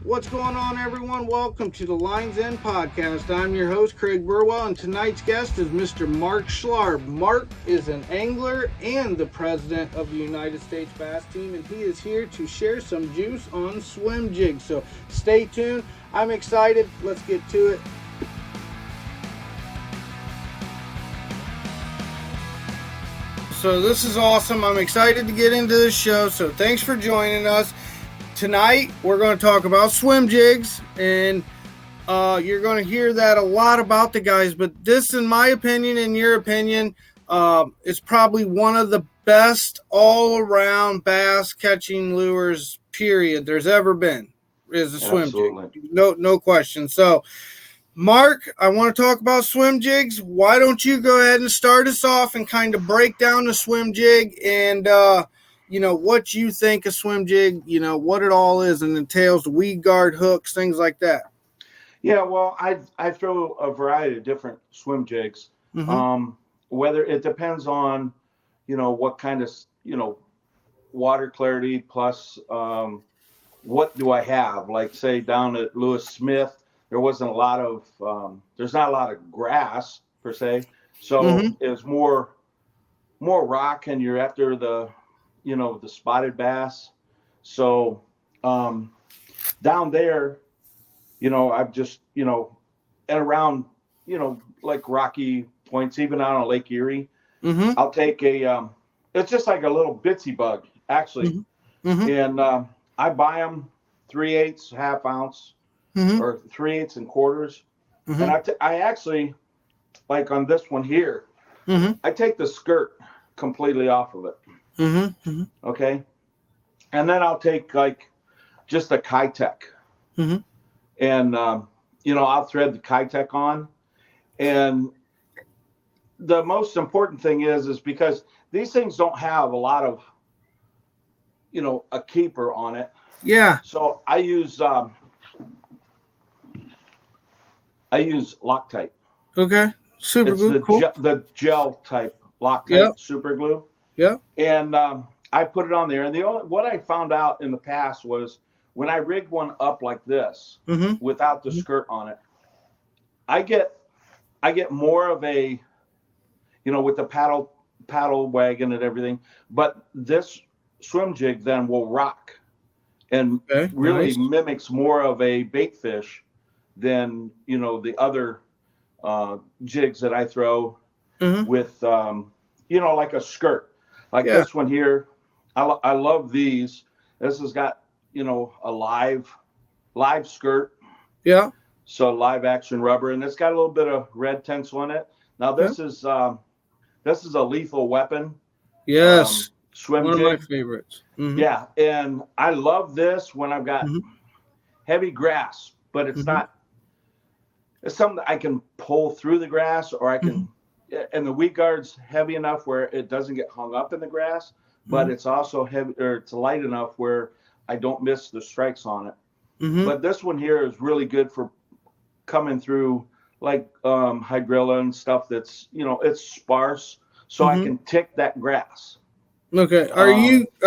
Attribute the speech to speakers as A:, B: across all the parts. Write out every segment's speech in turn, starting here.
A: What's going on, everyone? Welcome to the Lines End Podcast. I'm your host, Craig Burwell, and tonight's guest is Mr. Mark SCHLARB. Mark is an angler and the president of the United States Bass Team, and he is here to share some juice on swim jigs. So stay tuned. I'm excited. Let's get to it. So this is awesome. I'm excited to get into this show. So thanks for joining us. Tonight, we're going to talk about swim jigs, and you're going to hear that a lot about the guys, but this, in my opinion, in your opinion, is probably one of the best all-around bass catching lures, period, there's ever been, is a swim
B: Absolutely.
A: jig. No question. So, Mark, I want to talk about swim jigs. Why don't you go ahead and start us off and kind of break down the swim jig and what you think a swim jig, what it all is and entails, weed guard, hooks, things like that.
B: Yeah, well, I throw a variety of different swim jigs.
A: Mm-hmm.
B: Whether it depends on, what kind of, water clarity plus what do I have? Like, say, down at Lewis Smith, there wasn't a lot of, there's not a lot of grass per se. So it was more rock, and you're after the spotted bass. So down there, I've just, and around, like rocky points, even out on Lake Erie, I'll take it's just like a little bitsy bug, actually. And I buy them 3/8, half ounce, or 3/8 and quarters. And I actually, like on this one here, I take the skirt completely off of it. Okay. And then I'll take like just a Kitech. And, I'll thread the Kitech on. And the most important thing is because these things don't have a lot of, a keeper on it.
A: Yeah.
B: So I use Loctite.
A: Okay. Super
B: It's
A: glue. Cool.
B: the gel type Loctite.
A: Yep.
B: Super glue.
A: Yeah.
B: And I put it on there. And what I found out in the past was when I rigged one up like this without the skirt on it, I get more of a, with the paddle wagon and everything. But this swim jig then will rock and really mimics more of a bait fish than, the other jigs that I throw with, like a skirt. Like this one here, I love these. This has got, a live skirt.
A: Yeah.
B: So live action rubber, and it's got a little bit of red tinsel in it. Now this is a Lethal Weapon.
A: Yes.
B: Swim
A: one
B: jig.
A: of my favorites.
B: Yeah, and I love this when I've got heavy grass, but it's not. It's something that I can pull through the grass, or I can. And the weed guard's heavy enough where it doesn't get hung up in the grass, but it's also heavy, or it's light enough where I don't miss the strikes on it. But this one here is really good for coming through like hydrilla and stuff that's, it's sparse, so I can tick that grass.
A: Okay. Are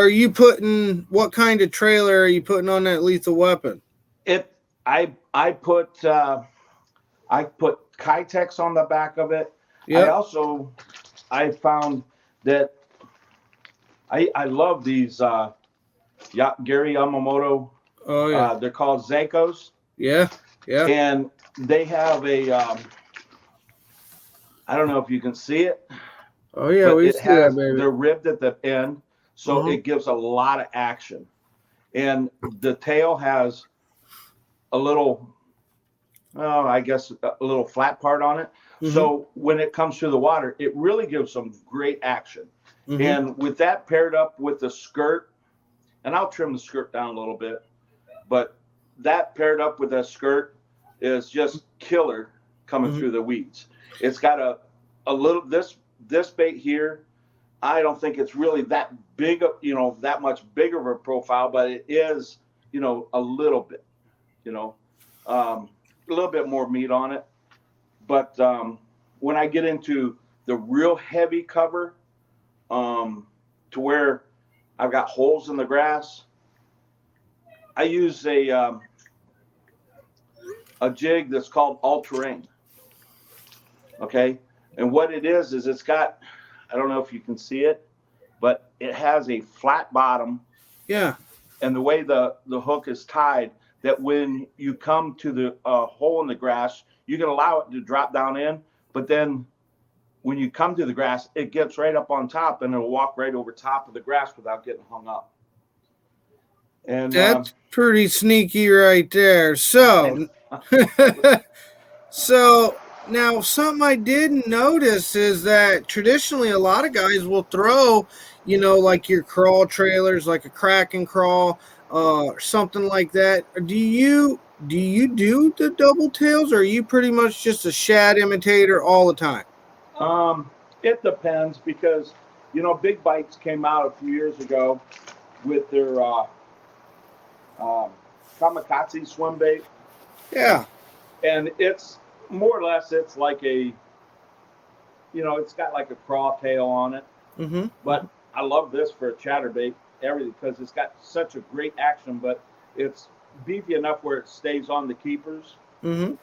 A: you putting, what kind of trailer are you putting on that Lethal Weapon?
B: I put Kitechs on the back of it. Yep. I found that I love these Gary Yamamoto. Oh yeah. They're called Zakos.
A: Yeah. Yeah.
B: And they have a I don't know if you can see it.
A: Oh yeah, we see that, baby.
B: They're ribbed at the end, so it gives a lot of action. And the tail has a little, I guess, a little flat part on it. So when it comes through the water, it really gives some great action. And with that paired up with the skirt, and I'll trim the skirt down a little bit, but that paired up with that skirt is just killer coming through the weeds. It's got a little, this bait here, I don't think it's really that big, that much bigger of a profile, but it is, a little bit, a little bit more meat on it. But when I get into the real heavy cover, to where I've got holes in the grass, I use a a jig that's called all-terrain. Okay, and what it is it's got, I don't know if you can see it, but it has a flat bottom.
A: Yeah.
B: And the way the hook is tied, that when you come to the hole in the grass, you can allow it to drop down in, but then when you come to the grass, it gets right up on top and it'll walk right over top of the grass without getting hung up. And
A: that's pretty sneaky right there. So, so now something I did notice is that traditionally a lot of guys will throw, like your crawl trailers, like a Kraken crawl, or something like that. Do you do the double tails, or are you pretty much just a shad imitator all the time?
B: It depends because, Big Bites came out a few years ago with their kamikaze swim bait.
A: Yeah.
B: And it's more or less, it's like it's got like a craw tail on it.
A: Mm-hmm.
B: But I love this for a chatterbait, everything, because it's got such a great action, but it's beefy enough where it stays on the keepers.
A: Mm-hmm.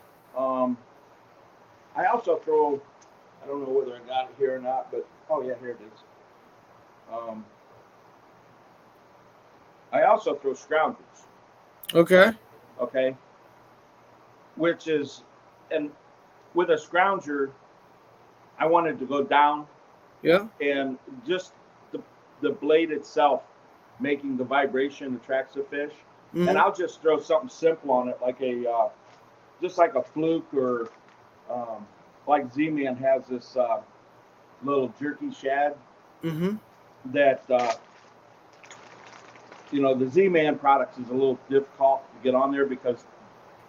B: I also throw, I don't know whether I got it here or not, but oh yeah, here it is. I also throw scroungers.
A: Okay.
B: Okay. Which is, and with a scrounger, I wanted to go down.
A: Yeah.
B: And just the blade itself making the vibration attracts the fish. Mm-hmm. And I'll just throw something simple on it, like just like a fluke, or like Z-Man has this little jerky shad.
A: Mm-hmm.
B: That the Z-Man products is a little difficult to get on there because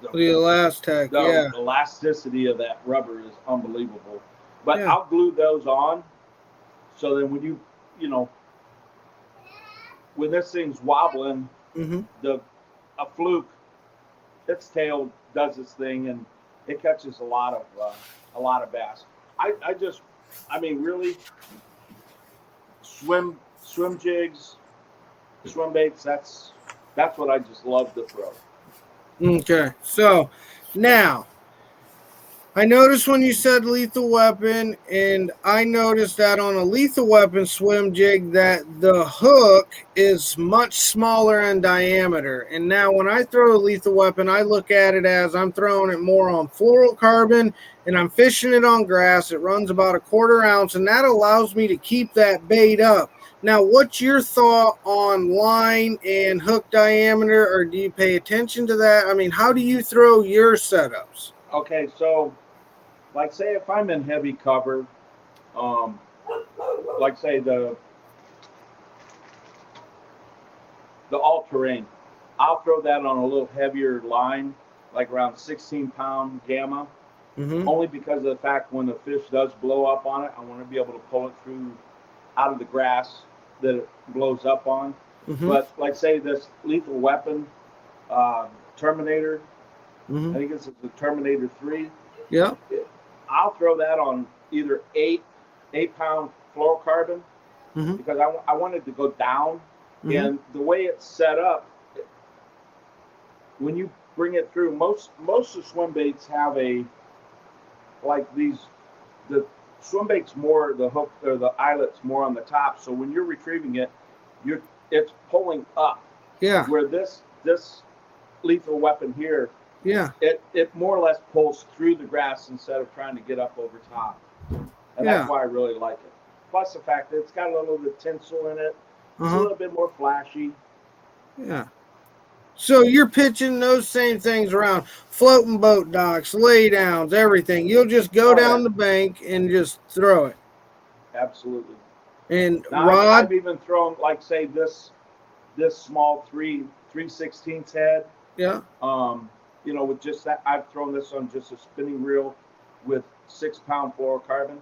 A: the
B: elasticity of that rubber is unbelievable. But yeah. I'll glue those on, so then when when this thing's wobbling,
A: mm-hmm.
B: a fluke, its tail does its thing and it catches a lot of bass. I mean really, swim jigs, swim baits. That's what I just love to throw.
A: Okay, so now I noticed when you said lethal weapon, and I noticed that on a lethal weapon swim jig that the hook is much smaller in diameter. And now when I throw a lethal weapon, I look at it as I'm throwing it more on fluorocarbon and I'm fishing it on grass. It runs about 1/4 ounce, and that allows me to keep that bait up. Now, what's your thought on line and hook diameter, or do you pay attention to that? I mean, how do you throw your setups?
B: Okay, so like say if I'm in heavy cover, like say the all-terrain, I'll throw that on a little heavier line, like around 16-pound gamma,
A: mm-hmm.
B: only because of the fact when the fish does blow up on it, I want to be able to pull it through out of the grass that it blows up on. Mm-hmm. But like say this lethal weapon, Terminator,
A: mm-hmm.
B: I think it's the Terminator 3.
A: Yeah.
B: I'll throw that on either 8-pound fluorocarbon, mm-hmm. because I wanted to go down, mm-hmm. and the way it's set up, when you bring it through, most of swim baits have the swim bait's more, the hook or the eyelet's more on the top, so when you're retrieving it, it's pulling up.
A: Yeah.
B: Where this lethal weapon here,
A: yeah,
B: it more or less pulls through the grass instead of trying to get up over top. And that's why I really like it. Plus the fact that it's got a little bit of tinsel in it. It's a little bit more flashy.
A: Yeah. So you're pitching those same things around floating boat docks, lay downs, everything. You'll just go down the bank and just throw it.
B: Absolutely.
A: And
B: now,
A: rod,
B: I've even thrown, like say this small 3/16 head.
A: Yeah.
B: With just that, I've thrown this on just a spinning reel with 6-pound fluorocarbon,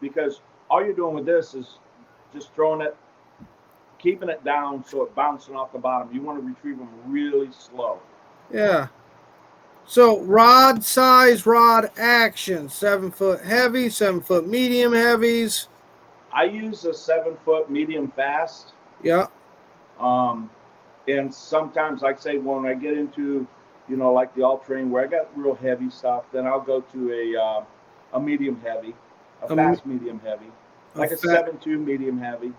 B: because all you're doing with this is just throwing it, keeping it down so it's bouncing off the bottom. You want to retrieve them really slow.
A: Yeah. So rod size, rod action, 7-foot heavy, 7-foot medium heavies.
B: I use a 7-foot medium fast.
A: Yeah.
B: And sometimes, like say, when I get into, like the all-terrain where I got real heavy stuff. Then I'll go to a medium heavy, a fast medium heavy, like a 7.2 medium heavy.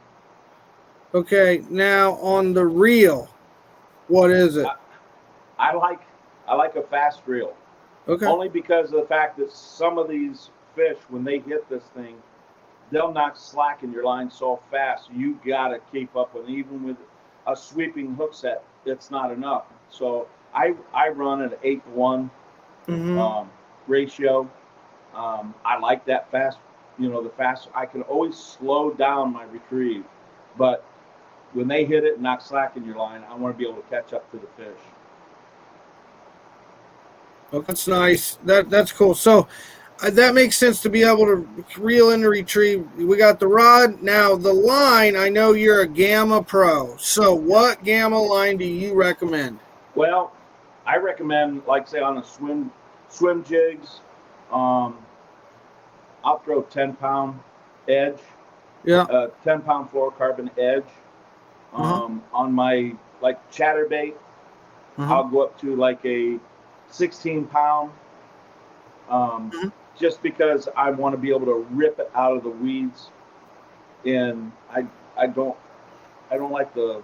A: Okay, now on the reel, what is it?
B: I like a fast reel.
A: Okay.
B: Only because of the fact that some of these fish, when they hit this thing, they'll knock slack in your line so fast. You gotta keep up with. Even with a sweeping hook set, it's not enough. So I run an 8-to-1 ratio. I like that fast. The fast. I can always slow down my retrieve, but when they hit it and knock slack in your line, I want to be able to catch up to the fish.
A: Oh, that's nice. That's cool. So that makes sense to be able to reel in and retrieve. We got the rod. Now the line, I know you're a Gamma Pro. So what Gamma line do you recommend?
B: Well, I recommend, like say on a swim jigs, I'll throw 10-pound edge.
A: Yeah.
B: 10-pound fluorocarbon edge. On my chatterbait, I'll go up to like a 16-pound. Just because I want to be able to rip it out of the weeds, and I don't like to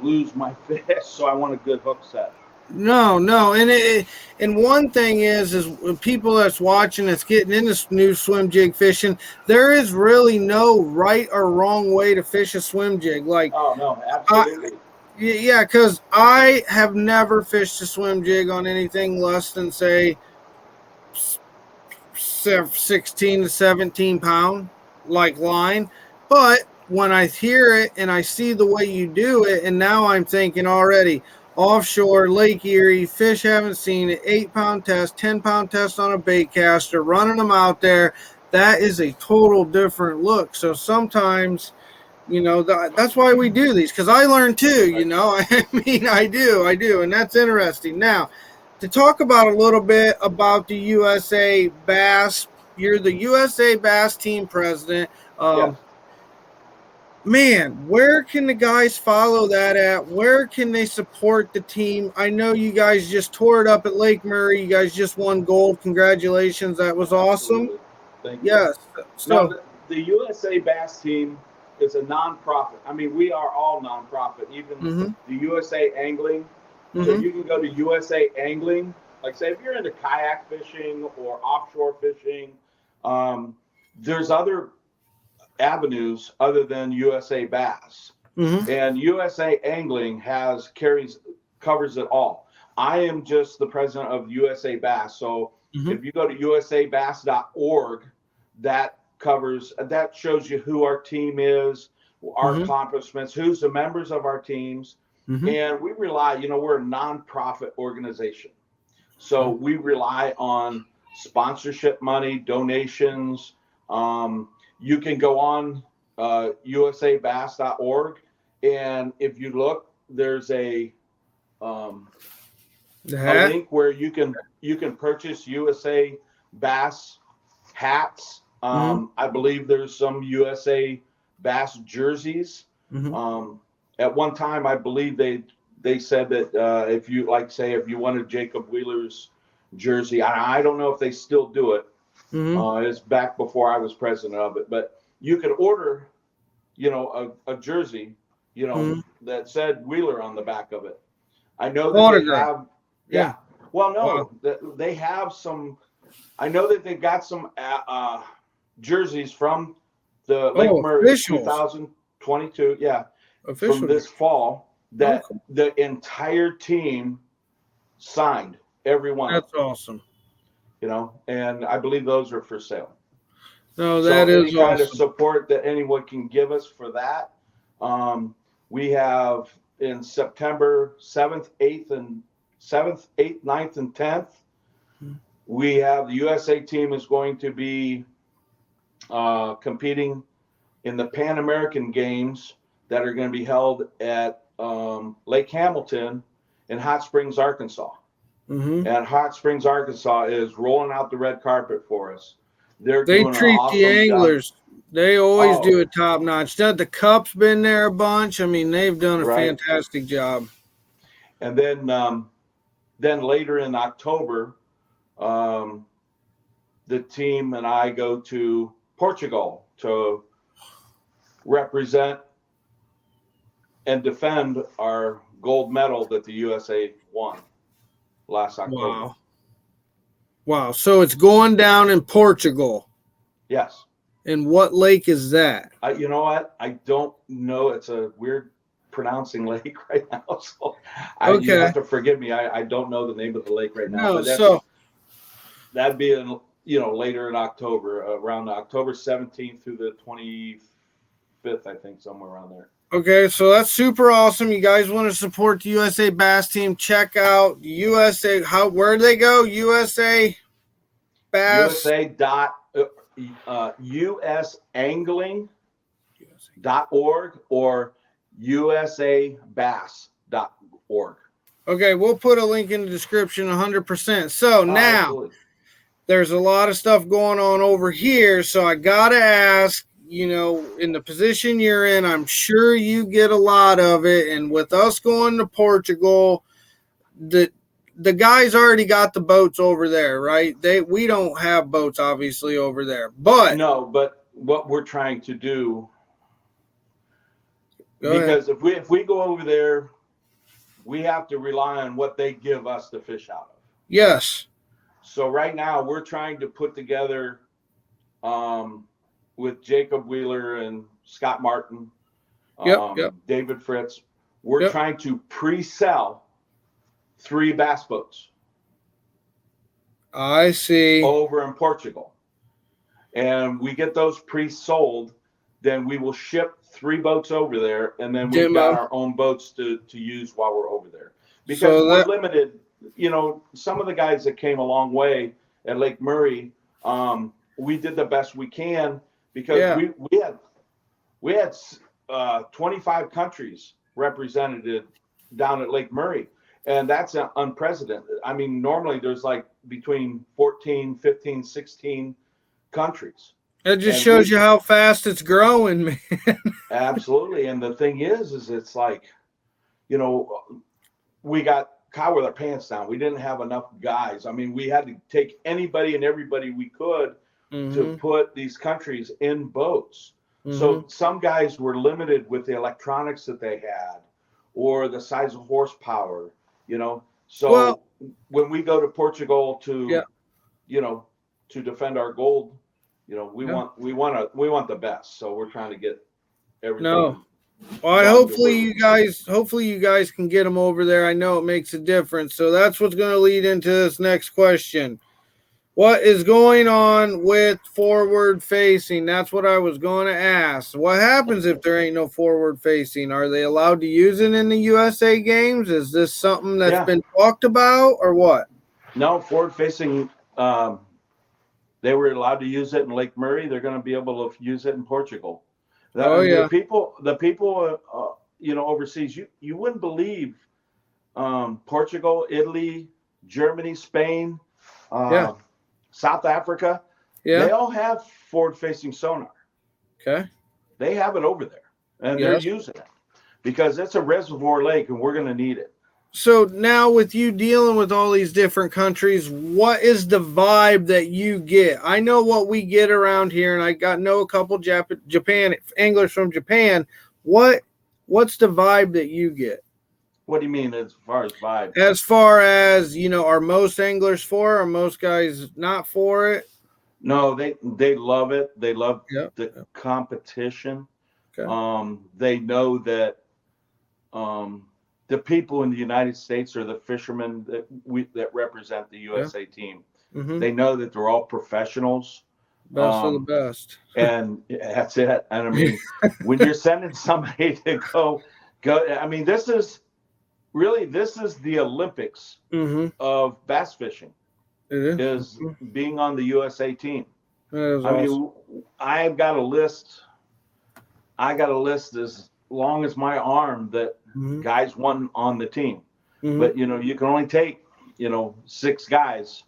B: lose my fish, so I want a good hook set.
A: No, and one thing is people that's watching, that's getting into new swim jig fishing, there is really no right or wrong way to fish a swim jig.
B: Oh no, absolutely.
A: Yeah, because I have never fished a swim jig on anything less than say 16 to 17 pound line, but when I hear it and I see the way you do it, and now I'm thinking already offshore Lake Erie, fish haven't seen it, 8-pound test, 10-pound test on a bait caster, running them out there, that is a total different look. So sometimes, that's why we do these, because I learn too, I do, and that's interesting. Now, to talk about a little bit about the USA Bass, you're the USA Bass team president.
B: Yes.
A: Man, where can the guys follow that at? Where can they support the team? I know you guys just tore it up at Lake Murray. You guys just won gold. Congratulations. That was awesome.
B: Thank you.
A: Yes.
B: So now, the USA Bass team is a nonprofit. I mean, we are all nonprofit, even the USA Angling. So you can go to USA Angling. Like say if you're into kayak fishing or offshore fishing, there's other avenues other than USA Bass. And USA Angling covers it all. I am just the president of USA Bass. So if you go to usabass.org, that shows you who our team is, our accomplishments, who's the members of our teams. And we rely, we're a nonprofit organization. So we rely on sponsorship money, donations. You can go on usabass.org, and if you look, there's a link where you can purchase USA Bass hats. I believe there's some USA Bass jerseys. At one time, I believe they said that if you wanted Jacob Wheeler's jersey, I don't know if they still do it. It's back before I was president of it, but you could order, a jersey, that said Wheeler on the back of it. I know that they have, Well, no, they have some. I know that they got some jerseys from the Lake Murray 2022. Yeah, from this fall that the entire team signed. Every one.
A: That's awesome.
B: And I believe those are for sale.
A: No, that is
B: any kind of support that anyone can give us for that. We have in September 7th, 8th, 9th, and 10th. We have the USA team is going to be competing in the Pan American Games that are going to be held at Lake Hamilton in Hot Springs, Arkansas. And Hot Springs, Arkansas is rolling out the red carpet for us. They treat
A: the anglers. They always do a top notch. The Cup's been there a bunch. I mean, they've done a fantastic job.
B: And then later in October, the team and I go to Portugal to represent and defend our gold medal that the USA won last October.
A: Wow. So it's going down in Portugal.
B: Yes.
A: And what lake is that?
B: You know what? I don't know. It's a weird pronouncing lake right now. So you have to forgive me. I don't know the name of the lake right now.
A: No,
B: but that'd be later in October, around October 17th through the 25th, I think, somewhere around there.
A: Okay, so that's super awesome. You guys want to support the USA Bass team? Check out USA. Where do they go? USA Bass.
B: usangling.org or usabass.org.
A: Okay, we'll put a link in the description 100%. So now,
B: absolutely.
A: There's a lot of stuff going on over here, so I got to ask, in the position you're in, I'm sure you get a lot of it, and with us going to Portugal, the guys already got the boats over there, right? We don't have boats, obviously, over there. But
B: what we're trying to do, because if we go over there, we have to rely on what they give us to fish out of.
A: Yes.
B: So right now we're trying to put together with Jacob Wheeler and Scott Martin, David Fritz, we're trying to pre-sell 3 bass boats.
A: I see.
B: Over in Portugal. And we get those pre-sold, then we will ship 3 boats over there, and then we've got our own boats to use while we're over there. Because we're limited. Some of the guys that came a long way at Lake Murray, we did the best we can because we had 25 countries represented down at Lake Murray, and that's unprecedented. I mean, normally there's like between 14, 15, 16 countries.
A: It just shows you how fast it's growing, man.
B: Absolutely. And the thing is it's like, we got caught with our pants down. We didn't have enough guys. I mean, we had to take anybody and everybody we could to put these countries in boats. So some guys were limited with the electronics that they had or the size of horsepower, So when we go to Portugal to defend our gold, we want the best. So we're trying to get everything.
A: No. Well, hopefully you guys can get them over there. I know it makes a difference. So that's what's going to lead into this next question. What is going on with forward facing? That's what I was going to ask. What happens if there ain't no forward facing? Are they allowed to use it in the USA games? Is this something that's been talked about or what?
B: No, forward facing. They were allowed to use it in Lake Murray. They're going to be able to use it in Portugal. The people, overseas, you wouldn't believe Portugal, Italy, Germany, Spain, South Africa. They all have forward-facing sonar.
A: Okay.
B: They have it over there, and they're using it because it's a reservoir lake, and we're going to need it.
A: So now with you dealing with all these different countries, what is the vibe that you get? I know what we get around here, and I know a couple Japan anglers from Japan. What's the vibe that you get?
B: What do you mean as far as vibe?
A: As far as, are most anglers for it? Are most guys not for it?
B: No, they love it. They love the competition. Okay. They know that the people in the United States are the fishermen that represent the USA team. Mm-hmm. They know that they're all professionals.
A: Best of the best.
B: And that's it. And I mean, when you're sending somebody to go, I mean, this is the Olympics of bass fishing. It is being on the USA team. I mean, I've got a list. I got a list as long as my arm that guys won on the team. But you can only take 6 guys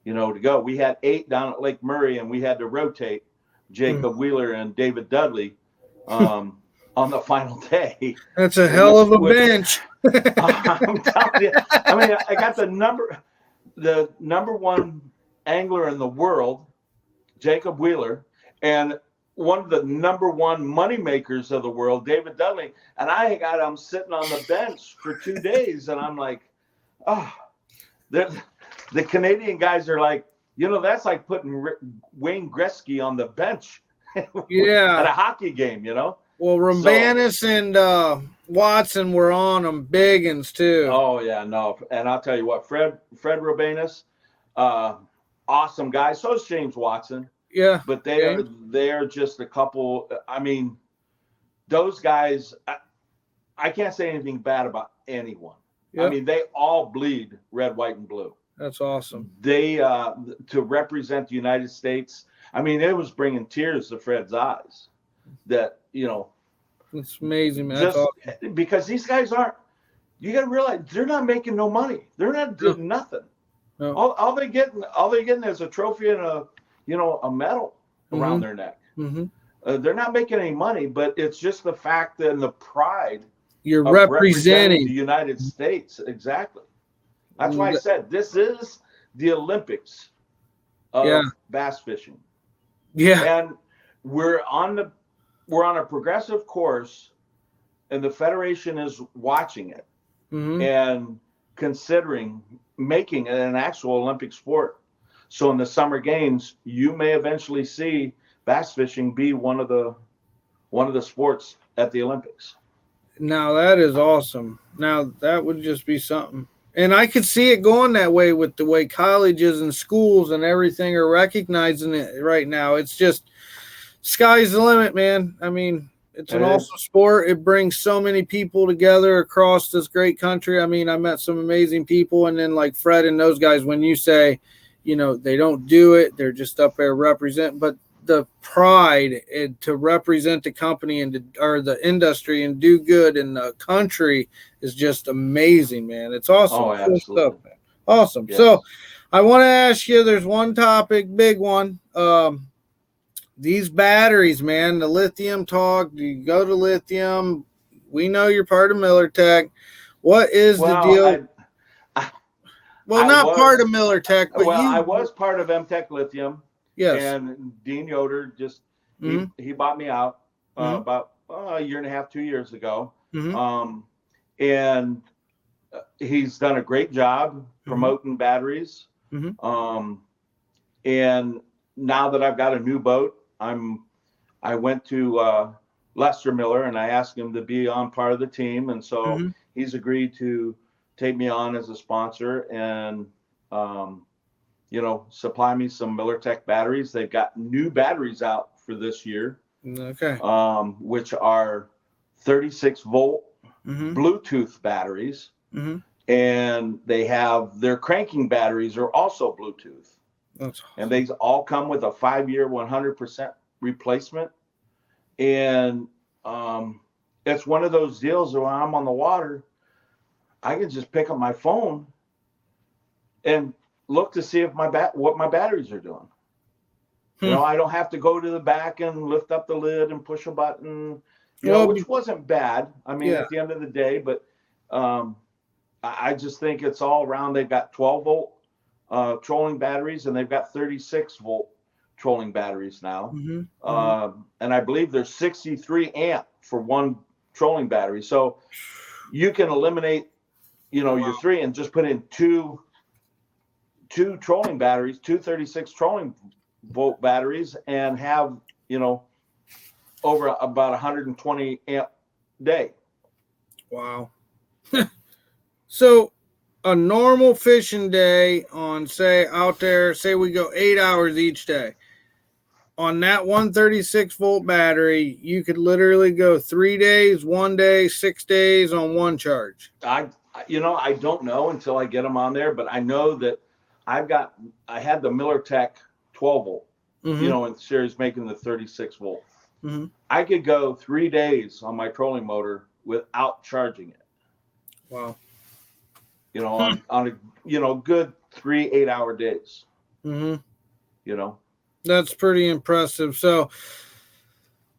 B: to go. We had 8 down at Lake Murray, and we had to rotate Jacob Wheeler and David Dudley on the final day.
A: That's a hell of a bench.
B: I'm telling you. I mean, I got the number one angler in the world, Jacob Wheeler, and one of the number one money makers of the world, David Dudley. And I'm sitting on the bench for 2 days, and I'm like, oh, the Canadian guys are like, that's like putting Wayne Gretzky on the bench
A: Yeah.
B: at a hockey game,
A: Well, Roumbanis and Watson were on them big uns too.
B: Oh yeah, no, and I'll tell you what, Fred Roumbanis, awesome guy. So is James Watson.
A: Yeah,
B: but they're just a couple. I mean, those guys. I can't say anything bad about anyone. Yep. I mean, they all bleed red, white, and blue.
A: That's awesome.
B: They to represent the United States. I mean, it was bringing tears to Fred's eyes. That
A: it's amazing, man.
B: Just
A: awesome.
B: Because these guys aren't. You got to realize they're not making no money. They're not doing nothing. No. All they getting is a trophy and a medal around their neck. Mm-hmm. They're not making any money, but it's just the fact and the pride.
A: You're representing
B: the United States. Exactly. That's why I said this is the Olympics of bass fishing.
A: Yeah.
B: And we're on a progressive course, and the Federation is watching it and considering making it an actual Olympic sport. So in the summer games, you may eventually see bass fishing be one of the sports at the Olympics.
A: Now that is awesome. Now that would just be something. And I could see it going that way with the way colleges and schools and everything are recognizing it right now. It's just sky's the limit, man. I mean, it's an awesome sport. It brings so many people together across this great country. I mean, I met some amazing people. And then like Fred and those guys, when you say, they don't do it, they're just up there representing. But the pride to represent the company or the industry and do good in the country is just amazing, man. It's awesome.
B: Oh, absolutely.
A: Cool stuff, man. Awesome. Yes. So I want to ask you, there's one topic, big one. These batteries, man, the lithium talk, do you go to lithium? We know you're part of MillerTech. What is the deal? Part of MillerTech, but
B: I was part of MTech Lithium.
A: Yes.
B: And Dean Yoder just he bought me out about a year and a half, 2 years ago. And he's done a great job promoting batteries. And now that I've got a new boat, I went to Lester Miller and I asked him to be on part of the team, and so he's agreed to take me on as a sponsor and supply me some MillerTech batteries. They've got new batteries out for this year, which are 36 volt Bluetooth batteries, and they have their cranking batteries are also Bluetooth.
A: That's awesome.
B: And they all come with a 5-year 100% replacement. And it's one of those deals where when I'm on the water, I can just pick up my phone and look to see if what my batteries are doing. I don't have to go to the back and lift up the lid and push a button, which wasn't bad. I mean, at the end of the day, but I just think it's all around. They've got 12 volt trolling batteries, and they've got 36 volt trolling batteries now. And I believe there's 63 amp for one trolling battery. So you can eliminate, your 3 and just put in two trolling batteries, 36 trolling volt batteries, and have, over about 120 amp day.
A: Wow. So a normal fishing day on, say we go 8 hours each day. On that 136 volt battery, you could literally go 3 days, 1 day, 6 days on one charge.
B: I don't know until I get them on there, but I know that I had the MillerTech 12 volt, in the series making the 36 volt. I could go 3 days on my trolling motor without charging it.
A: Wow.
B: On a good 3 8-hour days.
A: That's pretty impressive. So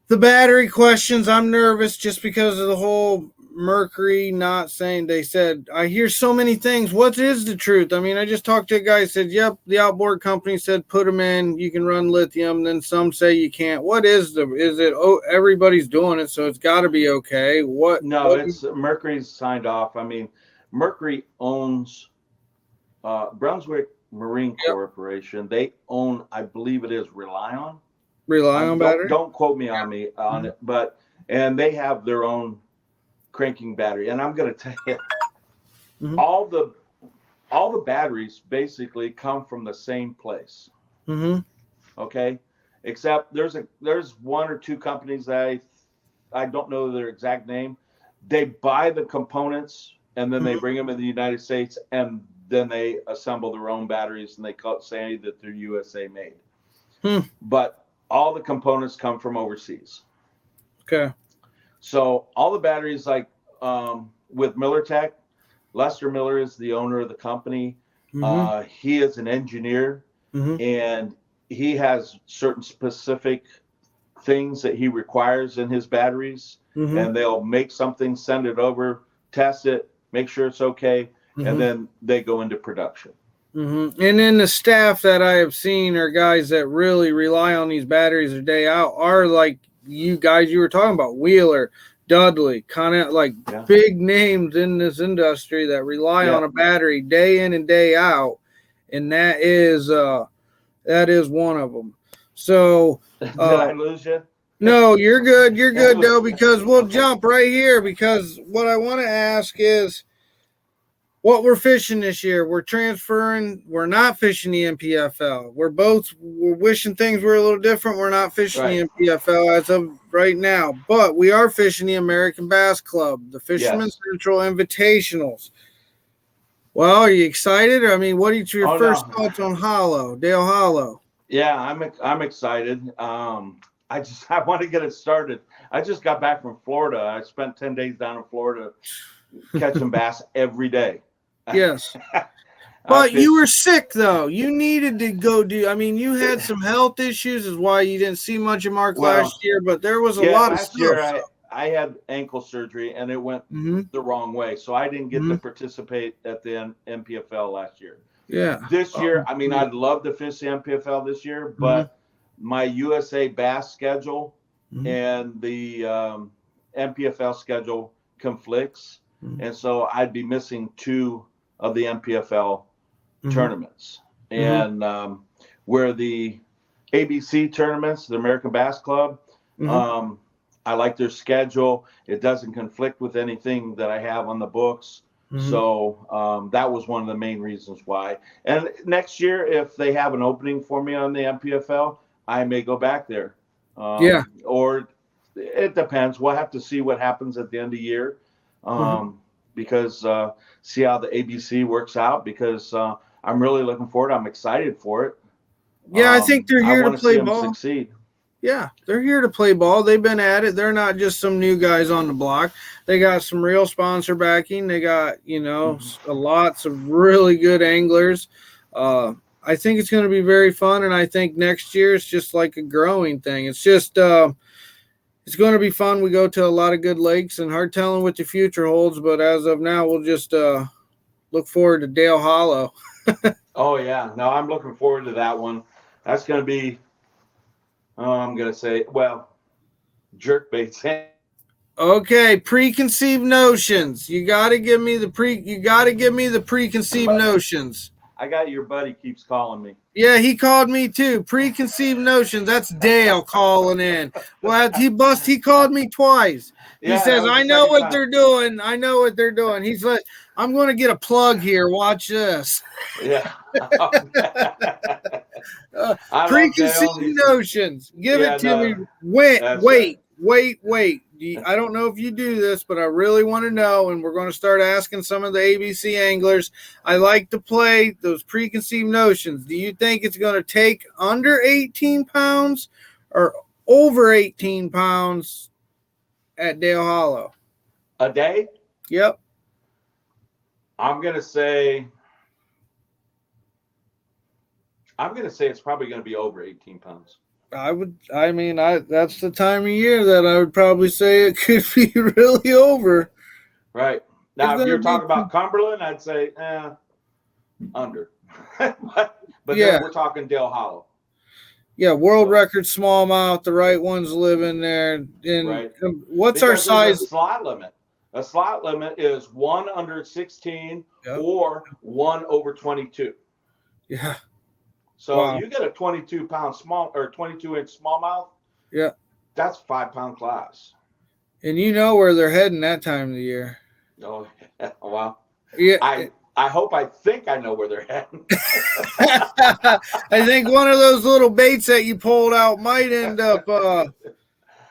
A: the battery questions, I'm nervous just because of the whole Mercury not saying, they said, I hear so many things. What is the truth? I mean, I just talked to a guy who said, yep, the outboard company said put them in, you can run lithium. Then some say you can't. What is it? Oh, everybody's doing it, so it's got to be okay.
B: No, it's Mercury's signed off. I mean, Mercury owns Brunswick Marine Corporation. They own, I believe it is Rely On battery. Don't quote me on it, but and they have their own cranking battery. And I'm going to tell you, all the batteries basically come from the same place. Okay, except there's one or two companies that I don't know their exact name. They buy the components and then they bring them in the United States, and then they assemble their own batteries, and they say that they're USA made. But all the components come from overseas.
A: Okay.
B: So all the batteries, like with MillerTech, Lester Miller is the owner of the company. He is an engineer, and he has certain specific things that he requires in his batteries, and they'll make something, send it over, test it, make sure it's okay, and then they go into production.
A: And then the staff that I have seen are guys that really rely on these batteries a day out, are like you guys you were talking about, Wheeler, Dudley, kind of like big names in this industry that rely on a battery day in and day out, and that is one of them. So
B: did I lose you?
A: No, you're good. You're good, though, because we'll jump right here, because what I want to ask is what we're fishing this year. We're transferring. We're not fishing the MPFL. We're wishing things were a little different. We're not fishing the MPFL as of right now, but we are fishing the American Bass Club, the Fisherman's Central Invitationals. Well, are you excited? I mean, what are your first thoughts on Dale Hollow?
B: Yeah, I'm excited. I want to get it started. I just got back from Florida. I spent 10 days down in Florida catching bass every day.
A: Yes. But you were sick, though. You needed to go you had some health issues, is why you didn't see much of Mark last year, but there was a lot of stuff.
B: Last year I had ankle surgery, and it went the wrong way, so I didn't get to participate at the MPFL last year.
A: Yeah.
B: This year, I'd love to fish the MPFL this year, but my USA Bass schedule and the MPFL schedule conflicts, and so I'd be missing 2 of the MPFL tournaments. And where the ABC tournaments, the American Bass Club, I like their schedule. It doesn't conflict with anything that I have on the books. So that was one of the main reasons why. And next year, if they have an opening for me on the MPFL, I may go back there. Or it depends. We'll have to see what happens at the end of the year, because see how the ABC works out, because I'm really looking forward. I'm excited for it.
A: Yeah, I think they're here to play ball.
B: Succeed.
A: Yeah, they're here to play ball. They've been at it. They're not just some new guys on the block. They got some real sponsor backing. They got, lots of really good anglers. I think it's going to be very fun, and I think next year it's just like a growing thing. It's just it's going to be fun. We go to a lot of good lakes, and hard telling what the future holds, but as of now, we'll just look forward to Dale Hollow.
B: Oh, yeah. No, I'm looking forward to that one. That's going to be, I'm going to say, jerkbaits.
A: Okay, preconceived notions. You got to give me the preconceived notions.
B: I got your buddy keeps calling me.
A: Yeah, he called me too. Preconceived notions. That's Dale calling in. Well, he called me twice. He says, I know what they're doing. I know what they're doing. He's like, I'm going to get a plug here. Watch this.
B: Yeah.
A: Preconceived notions. Give it to me. Wait. I don't know if you do this, but I really want to know, and we're going to start asking some of the ABC anglers. I like to play those preconceived notions. Do you think it's going to take under 18 pounds or over 18 pounds at Dale Hollow?
B: A day?
A: Yep.
B: I'm going to say it's probably going to be over 18 pounds.
A: That's the time of year that I would probably say it could be really over.
B: Right. Now, if
A: gonna
B: you're
A: be
B: talking about Cumberland, I'd say under. but
A: yeah.
B: then we're talking Dale Hollow.
A: Yeah, world record smallmouth. The right ones live in there. And
B: Right.
A: what's
B: Because
A: our
B: there's
A: size?
B: a slot limit. A slot limit is 1 under 16
A: Yep.
B: or 1 over 22.
A: Yeah.
B: So
A: wow.
B: you get a 22-pound small or 22-inch smallmouth.
A: Yeah.
B: That's 5-pound class.
A: And you know where they're heading that time of the year.
B: Oh, well.
A: Yeah.
B: I think I know where they're heading.
A: I think one of those little baits that you pulled out might end up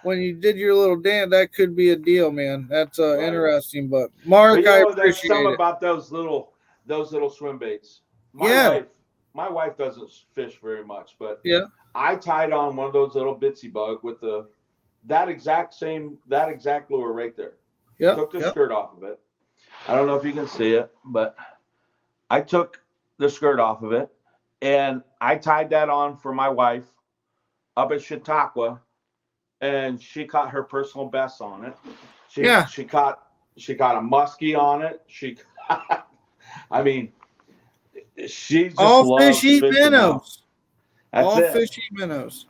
A: when you did your little dance. That could be a deal, man. That's
B: Right.
A: Interesting. But Mark, I appreciate
B: there's something
A: it.
B: about those little swim baits. My wife doesn't fish very much, but
A: yeah,
B: I tied on one of those little bitsy bug with that exact lure right there.
A: Yeah.
B: Took the skirt off of it. I don't know if you can see it, but I took the skirt off of it and I tied that on for my wife up at Chautauqua, and she caught her personal best on it. She caught a muskie on it. I mean, she just
A: all
B: loves
A: fish eat minnows. All
B: it.
A: fish eat minnows.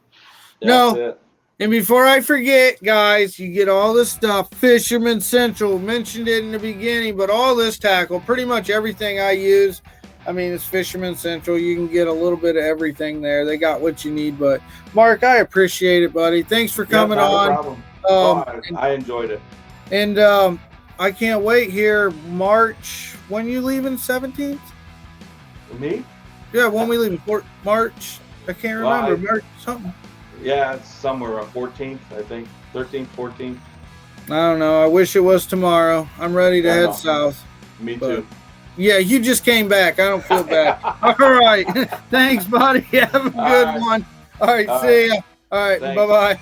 B: That's it.
A: And before I forget, guys, you get all this stuff. Fisherman Central, mentioned it in the beginning, but all this tackle, pretty much everything I use, I mean, it's Fisherman Central. You can get a little bit of everything there. They got what you need. But, Mark, I appreciate it, buddy. Thanks for coming on.
B: No problem. I enjoyed it.
A: And I can't wait here, March. When you leaving, 17th?
B: Me?
A: Yeah, when we leaving? March? I can't remember. March something.
B: Yeah, it's somewhere around 14th, I think. 13th, 14th.
A: I don't know. I wish it was tomorrow. I'm ready to head south.
B: Me too.
A: Yeah, you just came back. I don't feel bad. All right. Thanks, buddy. Have a good one. All right. See ya. All right. Bye-bye.